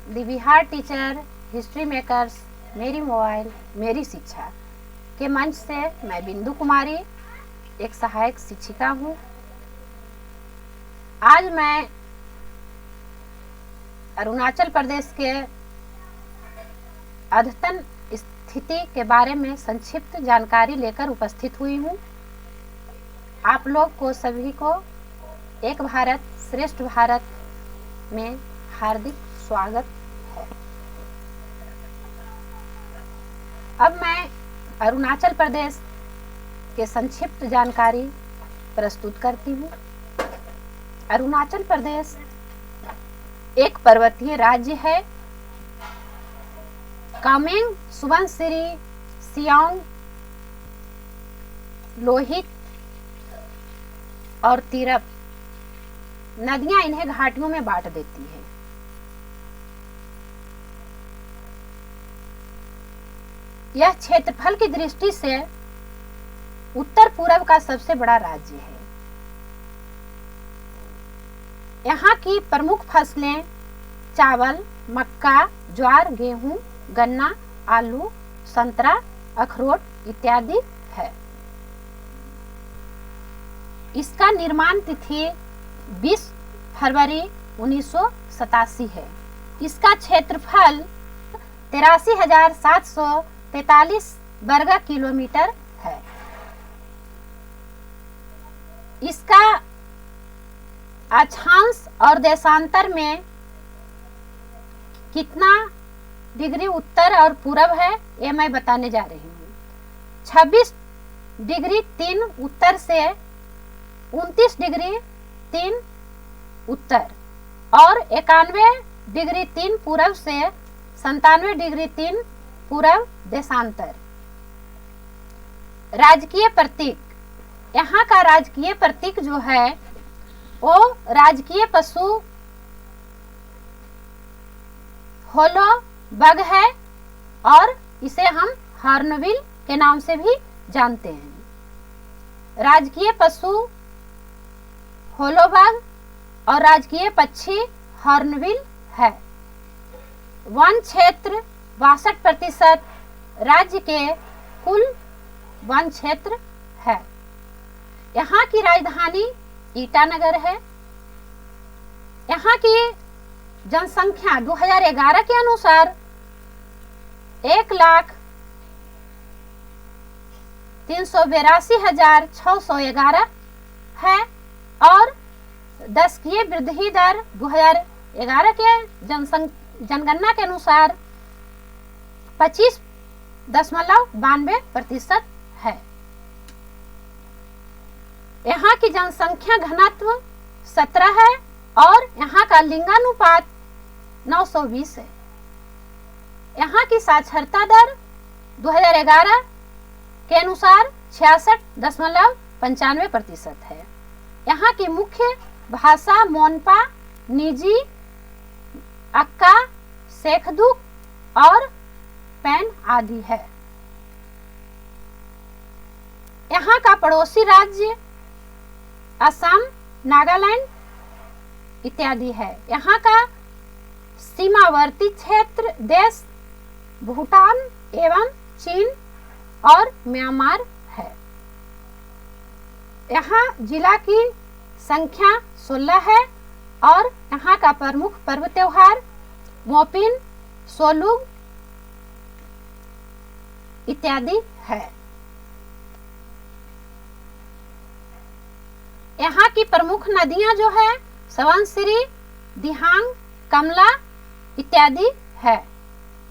The Bihar teacher history makers मेरी mobile मेरी शिक्षा के मंच से मैं बिंदु कुमारी एक सहायक शिक्षिका हूँ। आज मैं अरुणाचल प्रदेश के अद्यतन स्थिति के बारे में संक्षिप्त जानकारी लेकर उपस्थित हुई हूँ। आप लोग को सभी को एक भारत श्रेष्ठ भारत में हार्दिक स्वागत है। अब मैं अरुणाचल प्रदेश के संक्षिप्त जानकारी प्रस्तुत करती हूँ। अरुणाचल प्रदेश एक पर्वतीय राज्य है। कामेंग, सुबनसिरी, सियांग, लोहित और तिरप नदियां इन्हें घाटियों में बांट देती है। यह क्षेत्रफल की दृष्टि से उत्तर पूर्व का सबसे बड़ा राज्य है। यहाँ की प्रमुख फसलें चावल, मक्का, ज्वार, गेहूं, गन्ना, आलू, संतरा, अखरोट इत्यादि है। इसका निर्माण तिथि 20 फरवरी 1987 है। इसका क्षेत्रफल 83,743 वर्ग किलोमीटर है। इसका अक्षांश और देशांतर में कितना डिग्री उत्तर और पूर्व है ये मैं बताने जा रही हूँ। 26 डिग्री 3 उत्तर से 29 डिग्री 3 उत्तर और 91 डिग्री 3 पूर्व से 97 डिग्री 3 पूर्व देशांतर। राजकीय प्रतीक, यहाँ का राजकीय प्रतीक जो है वो राजकीय पशु होलो बग है और इसे हम हॉर्नबिल के नाम से भी जानते हैं। राजकीय पशु होलो बग और राजकीय पक्षी हॉर्नबिल है। वन क्षेत्र 62% राज्य के कुल वन क्षेत्र है। यहाँ की राजधानी ईटानगर है। यहाँ की जनसंख्या 2011 के अनुसार 1,382,611 है और 10 की वृद्धि दर 2011 के जनगणना के अनुसार 25.92% है। यहाँ की जनसंख्या घनत्व 17 है और यहाँ का लिंगानुपात 920 है। यहाँ की साक्षरता दर 2011 के अनुसार 66.95% है। यहाँ की मुख्य भाषा मोनपा, निजी, अक्का, सेखदुक और पैन आदि है। यहाँ का पड़ोसी राज्य असम, नागालैंड इत्यादि है। यहाँ का सीमावर्ती क्षेत्र देश भूटान एवं चीन और म्यांमार है। यहाँ जिला की संख्या 16 है और यहाँ का प्रमुख पर्व त्योहार मोपिन, सोलुग इत्यादि है। यहाँ की प्रमुख नदियां जो है सुबनसिरी, दिहांग, कमला इत्यादि है।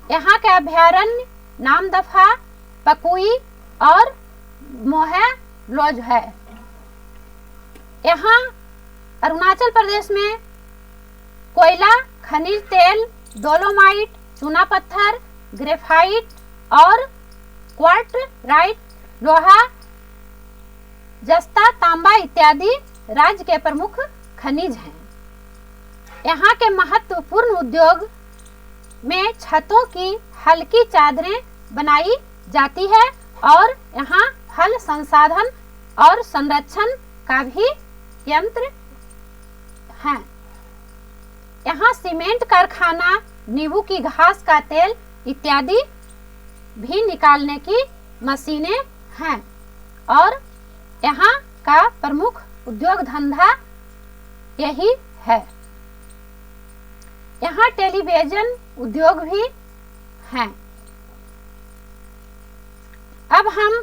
यहाँ के अभयारण्य नामदफा, पकुई और मोहे लोज है। यहाँ अरुणाचल प्रदेश में कोयला, खनिज तेल, डोलोमाइट, चूना पत्थर, ग्रेफाइट और क्वार्टराइट, लोहा, जस्ता, तांबा इत्यादि राज्य के प्रमुख खनिज हैं। यहाँ के महत्वपूर्ण उद्योग में छतों की हल्की चादरें बनाई जाती है और यहाँ फल संसाधन और संरक्षण का भी यंत्र हैं। यहाँ सीमेंट कारखाना नींबू की घास का तेल इत्यादि भी निकालने की मशीनें हैं और यहाँ का प्रमुख उद्योग धंधा यही है। यहाँ टेलीविजन उद्योग भी हैं। अब हम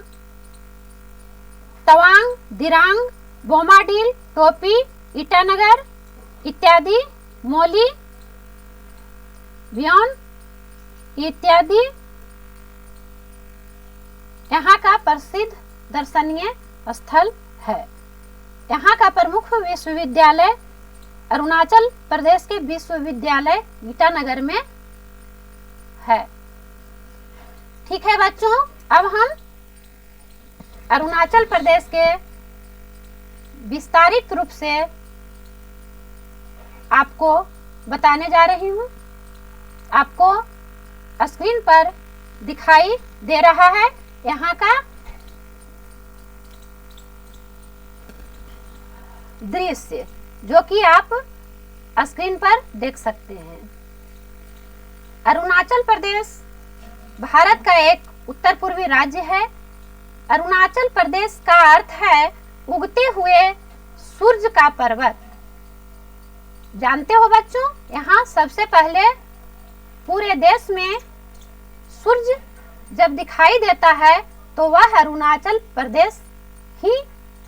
तवांग, दिरांग, बोमाडील, टोपी, ईटानगर इत्यादि, मोली, ब्योन इत्यादि यहाँ का प्रसिद्ध दर्शनीय स्थल है। यहाँ का प्रमुख विश्वविद्यालय अरुणाचल प्रदेश के विश्वविद्यालय ईटानगर में है। ठीक है बच्चों, अब हम अरुणाचल प्रदेश के विस्तारित रूप से आपको बताने जा रही हूँ। आपको स्क्रीन पर दिखाई दे रहा है यहाँ का दृश्य, जो कि आप स्क्रीन पर देख सकते हैं। अरुणाचल प्रदेश भारत का एक उत्तर पूर्वी राज्य है। अरुणाचल प्रदेश का अर्थ है उगते हुए सूरज का पर्वत। जानते हो बच्चों, यहाँ सबसे पहले पूरे देश में सूरज जब दिखाई देता है तो वह अरुणाचल प्रदेश ही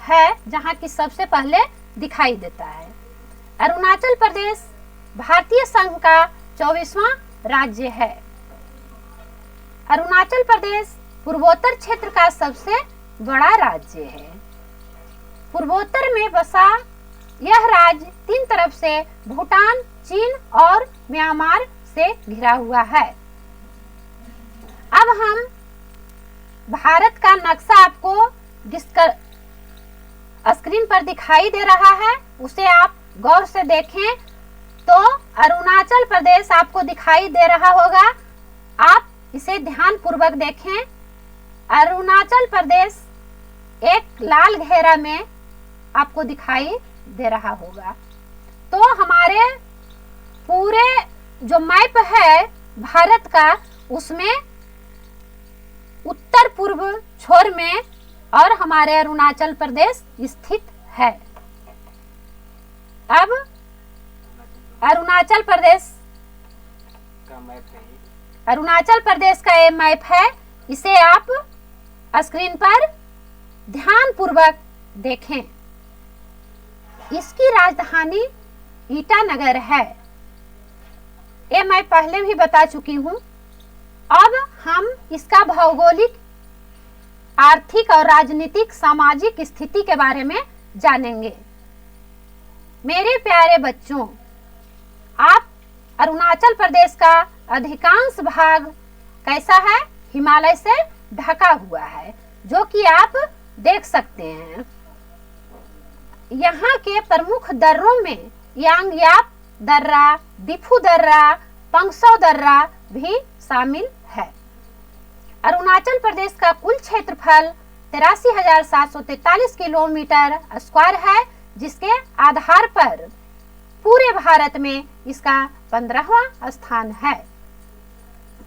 है जहाँ की सबसे पहले दिखाई देता है। अरुणाचल प्रदेश भारतीय संघ का 24वां राज्य है। अरुणाचल प्रदेश पूर्वोत्तर क्षेत्र का सबसे बड़ा राज्य है। पूर्वोत्तर में बसा यह राज्य तीन तरफ से भूटान, चीन और म्यांमार से घिरा हुआ है। अब हम भारत का नक्शा आपको स्क्रीन पर दिखाई दे रहा है, उसे आप गौर से देखें तो अरुणाचल प्रदेश आपको दिखाई दे रहा होगा। आप इसे ध्यान पूर्वक देखें। अरुणाचल प्रदेश एक लाल घेरा में आपको दिखाई दे रहा होगा। तो हमारे पूरे जो मैप है भारत का, उसमें उत्तर पूर्व छोर में और हमारे अरुणाचल प्रदेश स्थित है। अब अरुणाचल प्रदेश का ये मैप है, इसे आप स्क्रीन पर ध्यान पूर्वक देखें। इसकी राजधानी ईटानगर है। ये मैं पहले भी बता चुकी हूँ। अब हम इसका भौगोलिक, आर्थिक और राजनीतिक सामाजिक स्थिति के बारे में जानेंगे। मेरे प्यारे बच्चों, आप अरुणाचल प्रदेश का अधिकांश भाग कैसा है? हिमालय से ढका हुआ है, जो कि आप देख सकते हैं। यहाँ के प्रमुख दर्रों में यांगयाप दर्रा, दिफू दर्रा, पंगसौ दर्रा भी शामिल है। अरुणाचल प्रदेश का कुल क्षेत्रफल 83,743 किलोमीटर स्क्वायर है, जिसके आधार पर पूरे भारत में इसका 15वां स्थान है।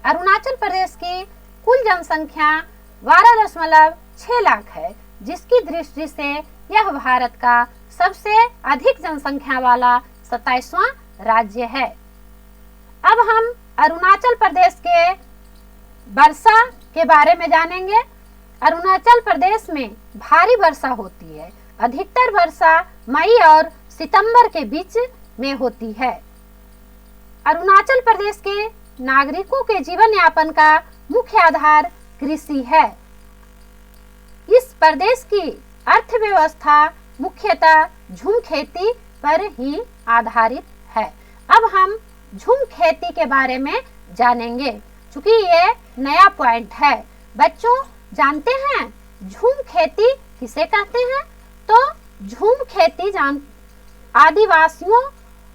अरुणाचल प्रदेश की कुल जनसंख्या 12.6 लाख है, जिसकी दृष्टि से यह भारत का सबसे अधिक जनसंख्या वाला 27वां राज्य है। अब हम अरुणाचल प्रदेश के वर्षा के बारे में जानेंगे। अरुणाचल प्रदेश में भारी वर्षा होती है। अधिकतर वर्षा मई और सितंबर के बीच में होती है। अरुणाचल प्रदेश के नागरिकों के जीवन यापन का मुख्य आधार कृषि है। इस प्रदेश की अर्थव्यवस्था मुख्यतः झूम खेती पर ही आधारित है। अब हम झूम खेती के बारे में जानेंगे, क्योंकि ये नया पॉइंट है। बच्चों जानते हैं झूम खेती किसे कहते हैं? तो झूम खेती आदिवासियों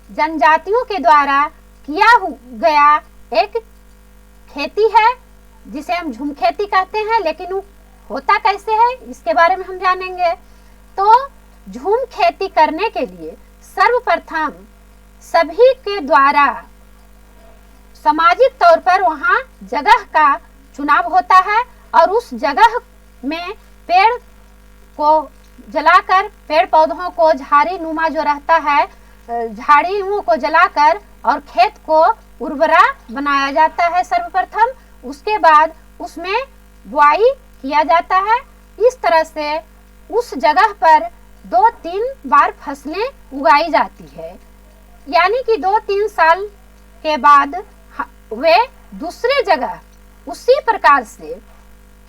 जनजातियों के द्वारा किया गया एक खेती है, जिसे हम झूम खेती कहते हैं। लेकिन वो होता कैसे है, इसके बारे में हम जानेंगे। तो झूम खेती करने के लिए सर्वप्रथम सभी के द्वारा सामाजिक तौर पर वहाँ जगह का चुनाव होता है और उस जगह में पेड़ को जलाकर, पेड़ पौधों को झाड़ी नुमा जो रहता है, झाड़ियों को जलाकर और खेत को उर्वरा बनाया जाता है सर्वप्रथम। उसके बाद उसमें बुआई किया जाता है। इस तरह से उस जगह पर 2-3 बार फसलें उगाई जाती है, यानी कि 2-3 साल के बाद वे दूसरे जगह उसी प्रकार से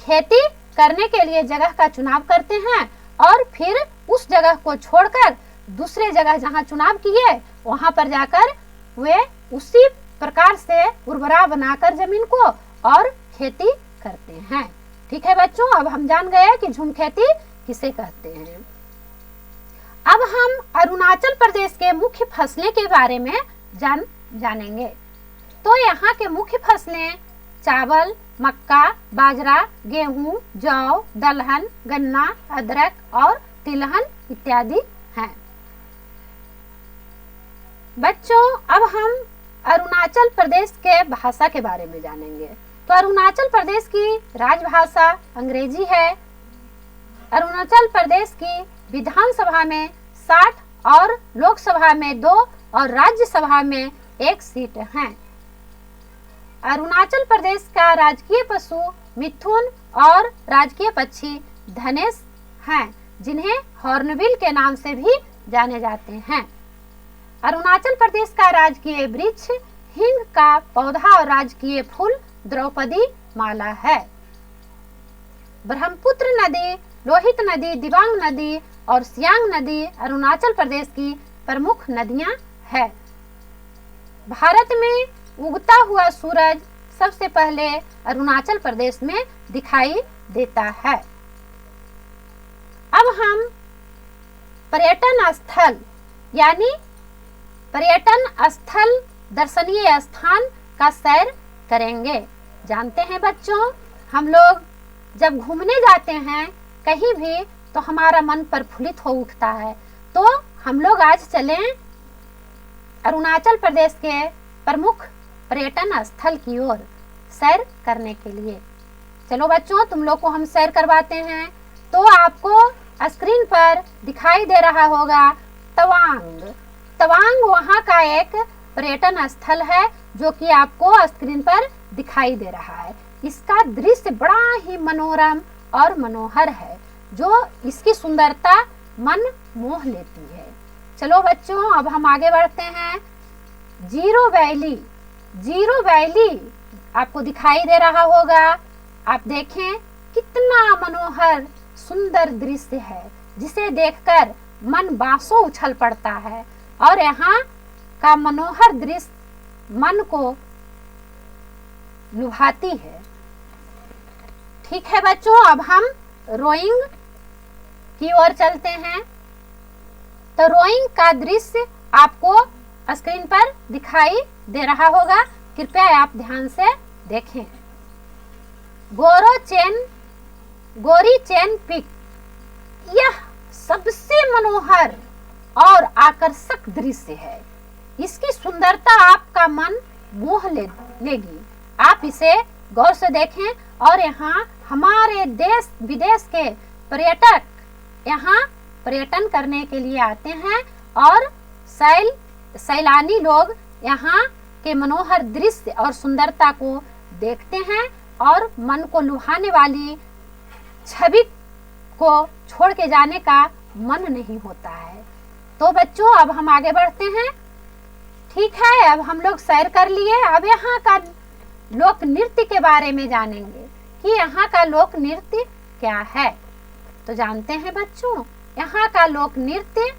खेती करने के लिए जगह का चुनाव करते हैं और फिर उस जगह को छोड़कर दूसरे जगह जहां चुनाव किए वहां पर जाकर वे उसी प्रकार से उर्वरा बनाकर जमीन को और खेती करते हैं। ठीक है बच्चों, अब हम जान गए कि झूम खेती किसे कहते हैं। अब हम अरुणाचल प्रदेश के मुख्य फसलें के बारे में जानेंगे। तो यहाँ के मुख्य फसलें चावल, मक्का, बाजरा, गेहूं, जौ, दलहन, गन्ना, अदरक और तिलहन इत्यादि हैं। बच्चों, अब हम अरुणाचल प्रदेश के भाषा के बारे में जानेंगे। तो अरुणाचल प्रदेश की राजभाषा अंग्रेजी है। अरुणाचल प्रदेश की विधानसभा में 60 और लोकसभा में 2 और राज्यसभा में 1 सीट है। अरुणाचल प्रदेश का राजकीय पशु मिथुन और राजकीय पक्षी धनेश हैं, जिन्हें हॉर्नबिल के नाम से भी जाने जाते हैं। अरुणाचल प्रदेश का राजकीय वृक्ष हिंग का पौधा और राजकीय फूल द्रौपदी माला है। ब्रह्मपुत्र नदी, लोहित नदी, दिबांग नदी और सियांग नदी अरुणाचल प्रदेश की प्रमुख नदियां हैं। भारत में उगता हुआ सूरज सबसे पहले अरुणाचल प्रदेश में दिखाई देता है। अब हम पर्यटन स्थल यानी पर्यटन स्थल, दर्शनीय स्थान का सैर करेंगे। जानते हैं बच्चों, हम लोग जब घूमने जाते हैं कहीं भी तो हमारा मन प्रफुल्लित हो उठता है। तो हम लोग आज चलें अरुणाचल प्रदेश के प्रमुख पर्यटन स्थल की ओर सैर करने के लिए। चलो बच्चों, तुम लोग को हम सैर करवाते हैं। तो आपको स्क्रीन पर दिखाई दे रहा होगा तवांग। तवांग वहाँ का एक पर्यटन स्थल है जो कि आपको स्क्रीन पर दिखाई दे रहा है। इसका दृश्य बड़ा ही मनोरम और मनोहर है, जो इसकी सुंदरता मन मोह लेती है। चलो बच्चों, अब हम आगे बढ़ते हैं। जीरो वैली, जीरो वैली आपको दिखाई दे रहा होगा। आप देखें कितना मनोहर सुंदर दृश्य है, जिसे देखकर मन बांसों उछल पड़ता है और यहाँ का मनोहर दृश्य मन को लुभाती है। ठीक है बच्चों, अब हम रोइंग की ओर चलते हैं। तो रोइंग का दृश्य आपको स्क्रीन पर दिखाई दे रहा होगा, कृपया आप ध्यान से देखें। गोरी चेन पिक, यह सबसे मनोहर और आकर्षक दृश्य है। इसकी सुंदरता आपका मन मोह लेगी। आप इसे गौर से देखें और यहाँ हमारे देश विदेश के पर्यटक यहाँ पर्यटन करने के लिए आते हैं और सैलानी लोग यहाँ के मनोहर दृश्य और सुंदरता को देखते हैं और मन को लुभाने वाली छवि को छोड़ के जाने का मन नहीं होता है। तो बच्चों, अब हम आगे बढ़ते हैं। ठीक है, अब हम लोग सैर कर लिए। अब यहाँ का लोक नृत्य के बारे में जानेंगे कि यहाँ का लोक नृत्य क्या है। तो जानते हैं बच्चों, यहाँ का लोक नृत्य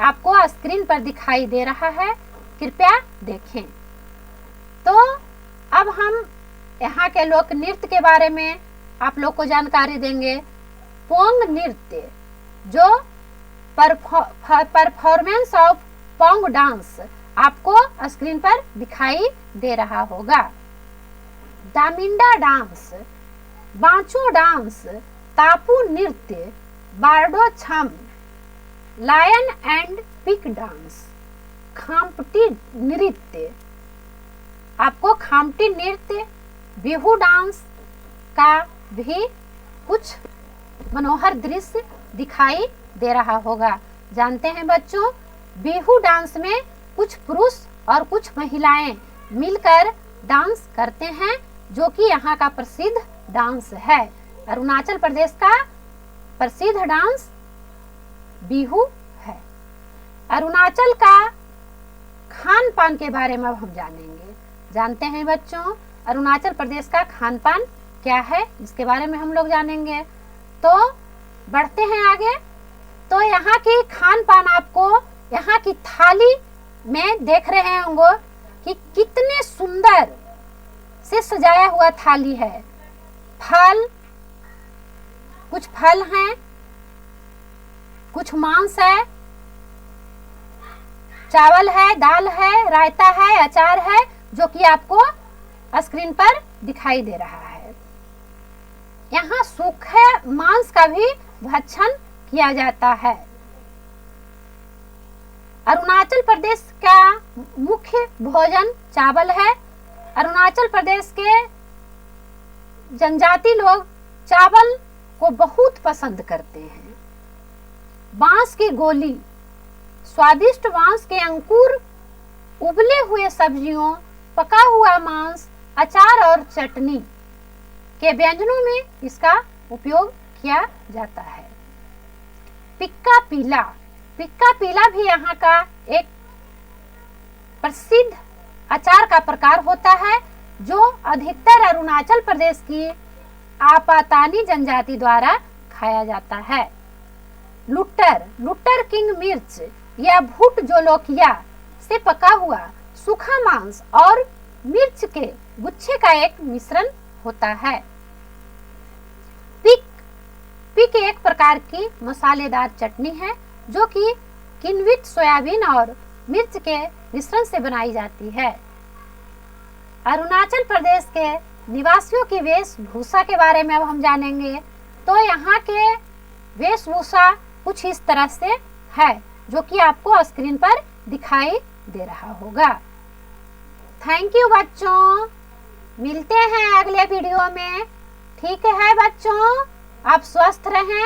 आपको स्क्रीन पर दिखाई दे रहा है, कृपया देखें। तो अब हम यहाँ के लोक नृत्य के बारे में आप लोग को जानकारी देंगे। पोंग नृत्य, जो परफॉर्मेंस ऑफ पोंग डांस आपको स्क्रीन पर दिखाई दे रहा होगा। दामिंडा डांस, बांचो डांस, तापू नृत्य, बारडो छम, लायन एंड पिक डांस, खाम्पटी नृत्य आपको खामटी नृत्य, बिहू डांस का भी कुछ मनोहर दृश्य दिखाई दे रहा होगा। जानते हैं बच्चों, बिहू डांस में कुछ पुरुष और कुछ महिलाएं मिलकर डांस करते हैं, जो कि यहाँ का प्रसिद्ध डांस है। अरुणाचल प्रदेश का प्रसिद्ध डांस बिहू है। अरुणाचल का खान पान के बारे में अब हम जानेंगे। जानते हैं बच्चों, अरुणाचल प्रदेश का खान पान क्या है, इसके बारे में हम लोग जानेंगे। तो बढ़ते हैं आगे। तो यहाँ की खान पान आपको यहाँ की थाली में देख रहे होंगे कि कितने सुंदर से सजाया हुआ थाली है। फल, कुछ फल हैं, कुछ मांस है, चावल है, दाल है, रायता है, अचार है, जो कि आपको स्क्रीन पर दिखाई दे रहा है। यहाँ सूखे मांस का भी भक्षण किया जाता है। अरुणाचल प्रदेश का मुख्य भोजन चावल है। अरुणाचल प्रदेश के जनजाति लोग चावल को बहुत पसंद करते हैं। बांस की गोली, स्वादिष्ट बांस के अंकुर, उबले हुए सब्जियों, पका हुआ मांस, अचार और चटनी के व्यंजनों में इसका उपयोग किया जाता है। पिक्का पीला, पिक्का पीला भी यहाँ का एक प्रसिद्ध अचार का प्रकार होता है, जो अधिकतर अरुणाचल प्रदेश की आपातानी जनजाति द्वारा खाया जाता है। लुट्टर, लुट्टर किंग मिर्च या भुट जोलोकिया से पका हुआ सूखा मांस और मिर्च के गुच्छे का एक मिश्रण होता है। पिक, पिक एक प्रकार की मसालेदार चटनी है, जो कि किण्वित सोयाबीन और मिर्च के मिश्रण से बनाई जाती है। अरुणाचल प्रदेश के निवासियों की वेशभूषा के बारे में अब हम जानेंगे। तो यहाँ के वेशभूषा कुछ इस तरह से है, जो कि आपको स्क्रीन पर दिखाई दे रहा होगा। थैंक यू बच्चों, मिलते हैं अगले वीडियो में। ठीक है बच्चों, आप स्वस्थ रहें।